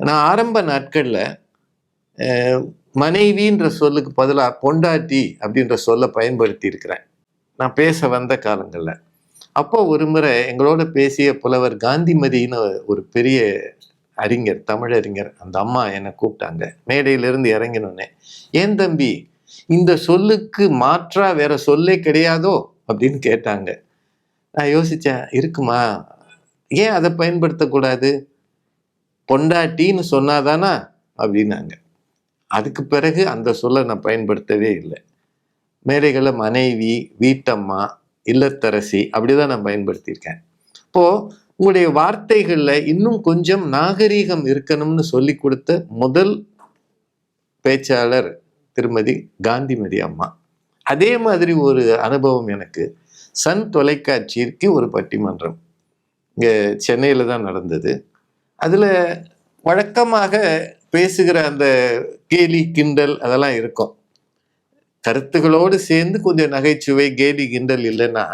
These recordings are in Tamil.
நான் ஆரம்ப நாட்கள்ல மனைவின்ற சொல்லுக்கு பதிலா பொண்டாட்டி அப்படின்ற சொல்ல பயன்படுத்தி இருக்கிறேன். நான் பேச வந்த காலங்கள்ல. அப்போ ஒரு முறை எங்களோட பேசிய புலவர் காந்திமதின்னு ஒரு பெரிய அறிஞர், தமிழறிஞர், அந்த அம்மா என்னை கூப்பிட்டாங்க. மேடையிலிருந்து இறங்கினோடனே, "ஏன் தம்பி, இந்த சொல்லுக்கு மாற்றா வேற சொல்லே கிடையாதோ?" அப்படின்னு கேட்டாங்க. நான் யோசிச்சேன், இருக்குமா? ஏன் அதை பயன்படுத்தக்கூடாது? பொண்டாட்டின்னு சொன்னாதானா அப்படின்னாங்க. அதுக்கு பிறகு அந்த சொல்லை நான் பயன்படுத்தவே இல்லை. மேடைகள்ல மனைவி, வீட்டம்மா, இல்லத்தரசி அப்படிதான் நான் பயன்படுத்தியிருக்கேன். இப்போ உங்களுடைய வார்த்தைகள்ல இன்னும் கொஞ்சம் நாகரீகம் இருக்கணும்னு சொல்லி கொடுத்த முதல் பேச்சாளர் திருமதி காந்திமதி அம்மா. அதே மாதிரி ஒரு அனுபவம் எனக்கு சன் தொலைக்காட்சிக்கு ஒரு பட்டிமன்றம் இங்க சென்னையில தான் நடந்தது. அதுல வழக்கமாக பேசுகிற அந்த கேலி கிண்டல் அதெல்லாம் இருக்கும். கருத்துகளோடு சேர்ந்து கொஞ்சம் நகைச்சுவை, கேலி கிண்டல் இல்லைன்னா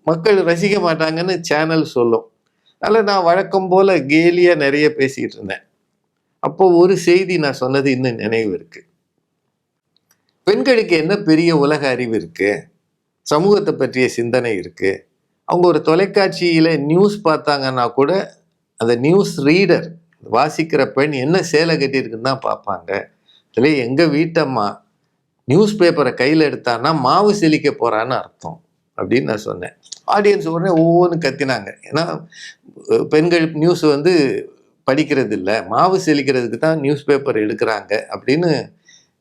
மக்கள் ரசிக்க மாட்டாங்கன்னு சேனல் சொல்லும். அதில் நான் வழக்கம் போல கேலியா நிறைய பேசிட்டு இருந்தேன். அப்போ ஒரு செய்தி நான் சொன்னது இன்னும் நினைவு இருக்கு. பெண்களுக்கு என்ன பெரிய உலக அறிவு இருக்கு, சமூகத்தை பற்றிய சிந்தனை இருக்கு. அவங்க ஒரு தொலைக்காட்சியில நியூஸ் பார்த்தாங்கன்னா கூட அந்த நியூஸ் ரீடர், வாசிக்கிற பெண் என்ன சேலை கட்டியிருக்குன்னு தான் பார்ப்பாங்க. இதுல எங்க வீட்டம்மா நியூஸ் பேப்பரை கையில் எடுத்தான்னா மாவு செழிக்க போறான்னு அர்த்தம் அப்படின்னு நான் சொன்னேன். ஆடியன்ஸ் உடனே ஒவ்வொன்று கத்தினாங்க. ஏன்னா பெண்கள் நியூஸ் படிக்கிறது இல்லை, மாவு செழிக்கிறதுக்கு தான் நியூஸ் பேப்பர் எடுக்கிறாங்க அப்படின்னு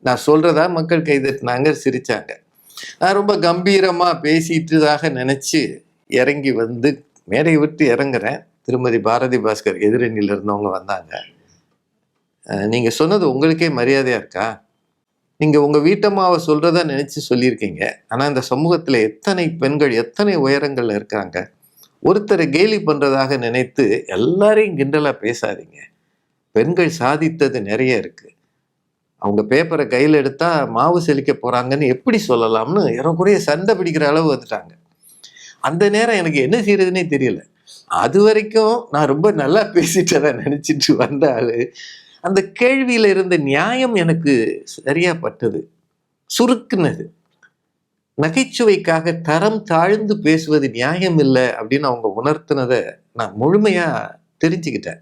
நான் சொல்றதா மக்கள் கைதட்டினாங்க, சிரிச்சாங்க. நான் ரொம்ப கம்பீரமா பேசிட்டதாக நினைச்சு இறங்கி மேடையை விட்டு இறங்குறேன். திருமதி பாரதி பாஸ்கர் எதிரணியில் இருந்தவங்க வந்தாங்க. நீங்க சொன்னது உங்களுக்கே மரியாதையா இருக்கா? நீங்க உங்க வீட்டம்மாவை சொல்றதா நினைச்சு சொல்லியிருக்கீங்க. ஆனா இந்த சமூகத்துல எத்தனை பெண்கள் எத்தனை உயரங்கள்ல இருக்காங்க. ஒருத்தரை கேலி பண்றதாக நினைத்து எல்லாரையும் கிண்டலா பேசாதீங்க. பெண்கள் சாதித்தது நிறைய இருக்கு. அவங்க பேப்பரை கையில் எடுத்தா மாவு செழிக்க போறாங்கன்னு எப்படி சொல்லலாம்னு ஏறக்குறைய சண்டை பிடிக்கிற அளவு வந்துட்டாங்க. அந்த நேரம் எனக்கு என்ன செய்யறதுன்னே தெரியல. அது வரைக்கும் நான் ரொம்ப நல்லா பேசிட்டதா நினைச்சிட்டு வந்த ஆளு, அந்த கேள்வியில இருந்த நியாயம் எனக்கு சரியா பட்டது, சுருக்குனது. நகைச்சுவைக்காக தரம் தாழ்ந்து பேசுவது நியாயம் இல்லை அப்படின்னு அவங்க உணர்த்தினதை நான் முழுமையா தெரிஞ்சுக்கிட்டேன்.